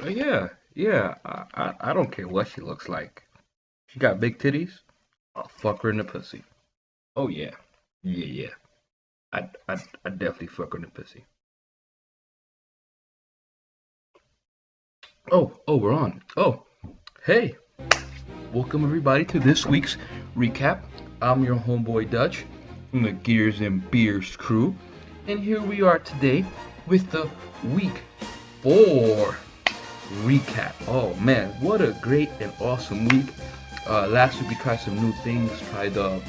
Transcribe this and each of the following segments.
Yeah, yeah. I don't care what she looks like. She got big titties. I'll fuck her in the pussy. Oh yeah, yeah, yeah. I definitely fuck her in the pussy. Oh, we're on. Oh, hey, welcome everybody to this week's recap. I'm your homeboy Dutch from the Gears and Beers crew, and here we are today with the week 4 recap. Oh man, what a great and awesome week. Last week we tried some new things, tried a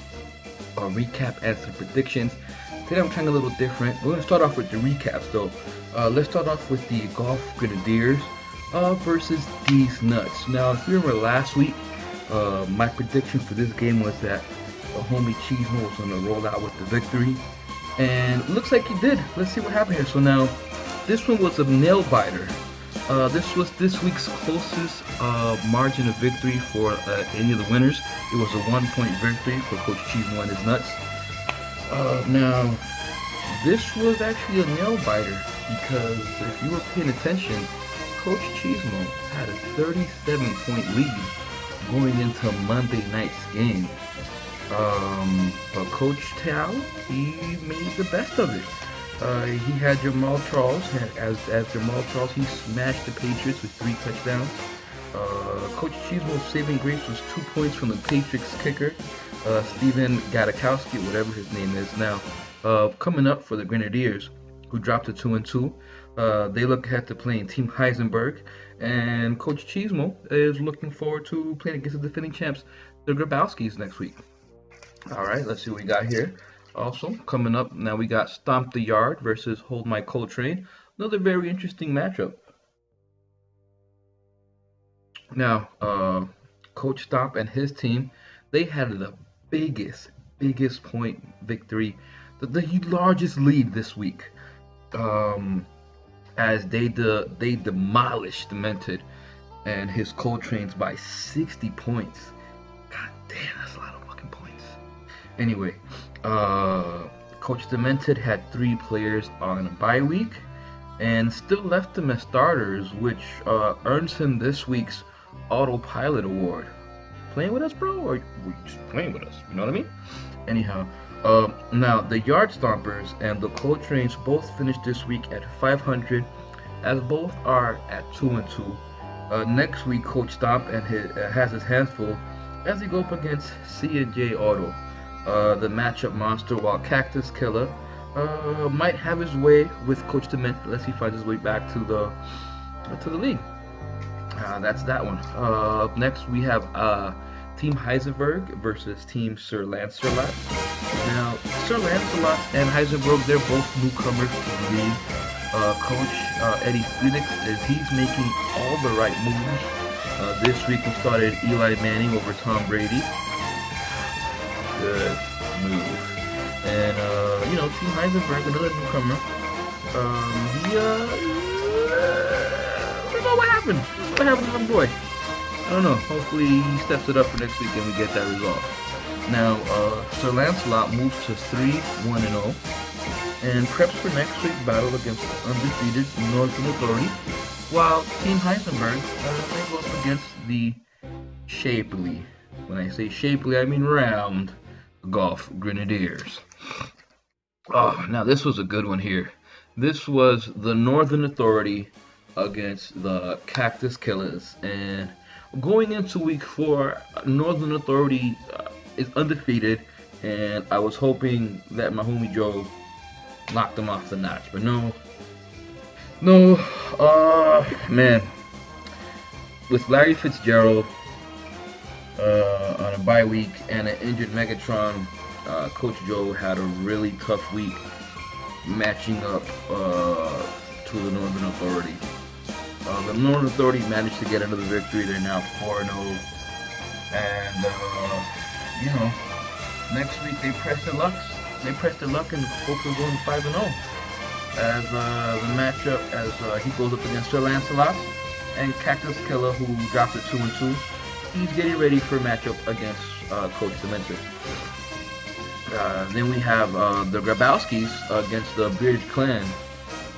recap and some predictions. Today I'm trying a little different. We're going to start off with the recaps though. Let's start off with the Golf Grenadiers versus these nuts. Now, if you remember last week, my prediction for this game was that the homie Cheesemo was going to roll out with the victory. And it looks like he did. Let's see what happened here. So now, this one was a nail biter. This was this week's closest margin of victory for any of the winners. It was a 1 point victory for Coach Cheesemo and his nuts. Now, this was actually a nail biter because if you were paying attention, Coach Cheesemo had a 37-point lead going into Monday night's game. But Coach Tao, he made the best of it. He had Jamal Charles, as Jamal Charles, he smashed the Patriots with 3 touchdowns. Coach Cheesemo's saving grace was 2 points from the Patriots kicker, Steven Gadakowski, whatever his name is now. Coming up for the Grenadiers, who dropped to 2-2. They look ahead to playing Team Heisenberg, and Coach Cheesemo is looking forward to playing against the defending champs, the Grabowskis, next week. All right, let's see what we got here. Also, coming up, now we got Stomp the Yard versus Hold My Coltrane. Another very interesting matchup. Now, Coach Stomp and his team, they had the biggest point victory, the largest lead this week, as they demolished Demented and his Coltrane's by 60 points. God damn, that's a lot of fucking points. Anyway, Coach Demented had 3 players on a bye week and still left them as starters, which earns him this week's Autopilot Award. Playing with us, bro, or you just playing with us? You know what I mean? Anyhow, now the Yard Stompers and the Coltranes both finished this week at 500, as both are at 2-2. Next week, Coach Stomp and has his hands full as he go up against C&J Auto, the matchup monster, while Cactus Killer might have his way with Coach Dement unless he finds his way back to the league. That's that one. Up next, we have Team Heisenberg versus Team Sir Lancelot. Now, Sir Lancelot and Heisenberg, they're both newcomers to the league. Coach Eddie Phoenix he's making all the right moves. This week he started Eli Manning over Tom Brady. Good move. And Team Heisenberg, another newcomer. I don't know what happened. What happened to my boy? I don't know. Hopefully he steps it up for next week and we get that resolved. Now, Sir Lancelot moves to 3-1-0 and preps for next week's battle against the undefeated Northern Authority, while Team Heisenberg they go up against the shapely. When I say shapely, I mean round Golf Grenadiers. Oh, now this was a good one here. This was the Northern Authority against the Cactus Killers, and going into week 4, Northern Authority is undefeated, and I was hoping that my homie Joe knocked them off the notch, but no, man, with Larry Fitzgerald on a bye week and an injured Megatron, Coach Joe had a really tough week matching up to the Northern Authority. The Northern Authority managed to get another victory. They're now 4-0, and next week they press their luck. And hopefully going 5-0 as the matchup as he goes up against Sir Lancelot and Cactus Killer, who dropped at 2-2. He's getting ready for a matchup against Coach Demented. Then we have the Grabowskis against the Bearded Clan.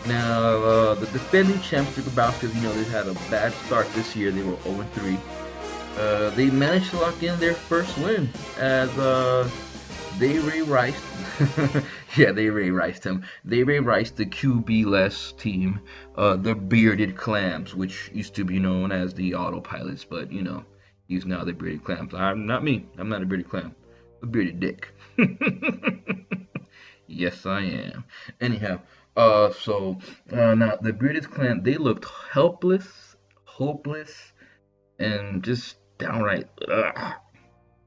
Now, the defending champs, the Grabowskis, they've had a bad start this year. They were 0-3. They managed to lock in their first win as they Ray Rice. Yeah, they Ray Riced him. They Ray Riced the QB-less team, the Bearded Clams, which used to be known as the Autopilots, but he's now the Bearded Clams. I'm not me. I'm not a Bearded Clam. A Bearded Dick. Yes, I am. Anyhow, now the Bearded Clan, they looked helpless, hopeless, and just downright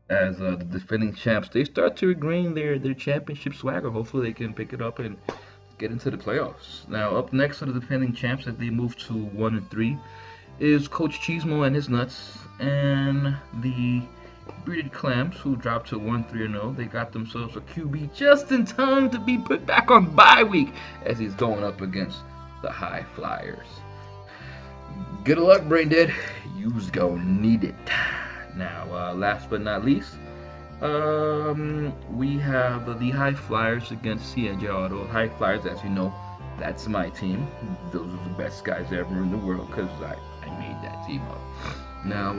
as the defending champs. They start to regain their championship swagger. Hopefully, they can pick it up and get into the playoffs. Now, up next are the defending champs as they move to 1-3 is Coach Cheesemo and his nuts, and the Bearded Clams, who dropped to 1-3-0. They got themselves a QB just in time to be put back on bye week as he's going up against the High Flyers. Good luck, Brain Dead. You's gonna need it. Now, last but not least, we have the High Flyers against CNJ Auto. High Flyers, as you know, that's my team. Those are the best guys ever in the world because I made that team up. Now,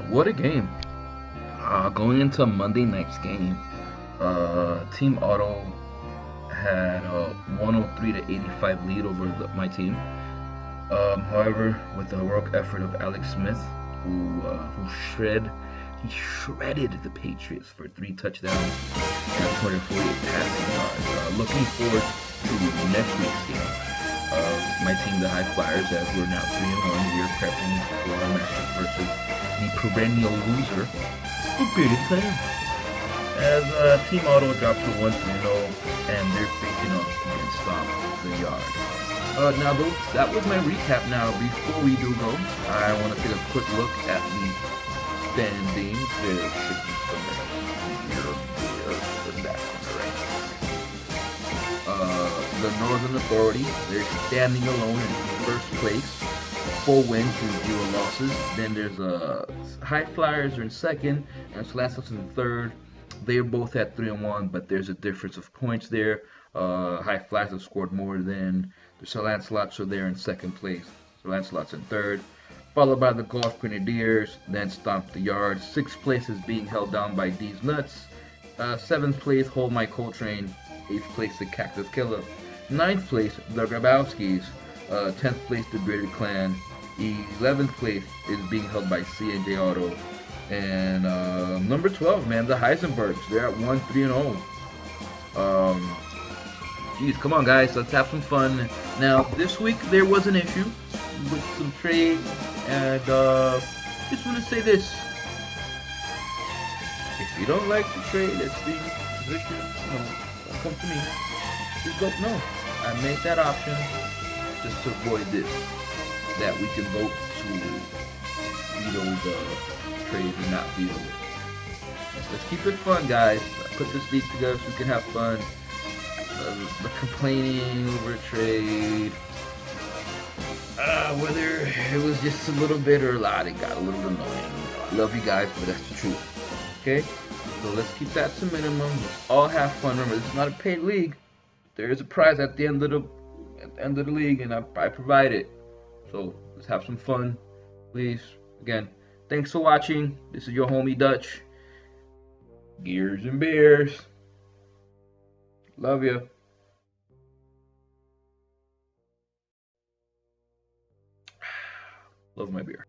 what a game. Going into Monday night's game, Team Auto had a 103-85 lead over my team. However, with the heroic effort of Alex Smith, who shredded the Patriots for 3 touchdowns and 248 passing yards. Looking forward to next week's game. My team, the High Flyers, as we're now 3-1, we are prepping for our matchup versus the perennial loser, the Bearded Clan. As Team Auto dropped to 1-0, and they're facing off against Stomp the Yard. Now, that was my recap. Now, before we do go, I want to take a quick look at the standings. There should be somewhere here. That's correct. The Northern Authority, they're standing alone in first place. 4 wins and 0 losses. Then there's High Flyers are in second, and Scholastic's in third. They're both at 3-1, but there's a difference of points there. High Flyers have scored more than the Sir Lancelots, so they're in second place. Sir Lancelot's in third, followed by the Golf Grenadiers, then Stomp the Yard. 6th place is being held down by D's Nuts. 7th place, Hold My Coltrane. 8th place, the Cactus Killer. 9th place, the Grabowskis. 10th place, the Bearded Clan. 11th place is being held by C&J Auto. And number 12, man, the Heisenbergs. They're at 1-3-0. Geez, come on, guys, let's have some fun. Now, this week there was an issue with some trades, and just want to say this: if you don't like the trade that's being positioned, don't come to me. Just vote no. I made that option just to avoid this, that we can vote to veto the trade and not veto it. Let's keep it fun, guys. Put this league together so we can have fun. The complaining over a trade, whether it was just a little bit or a lot, it got a little annoying. I love you guys, but that's the truth. Okay? So let's keep that to minimum. Let's all have fun. Remember, this is not a paid league. There is a prize at the end of the league, and I provide it. So let's have some fun, please. Again, thanks for watching. This is your homie Dutch. Gears and beers. Love you. Love my beer.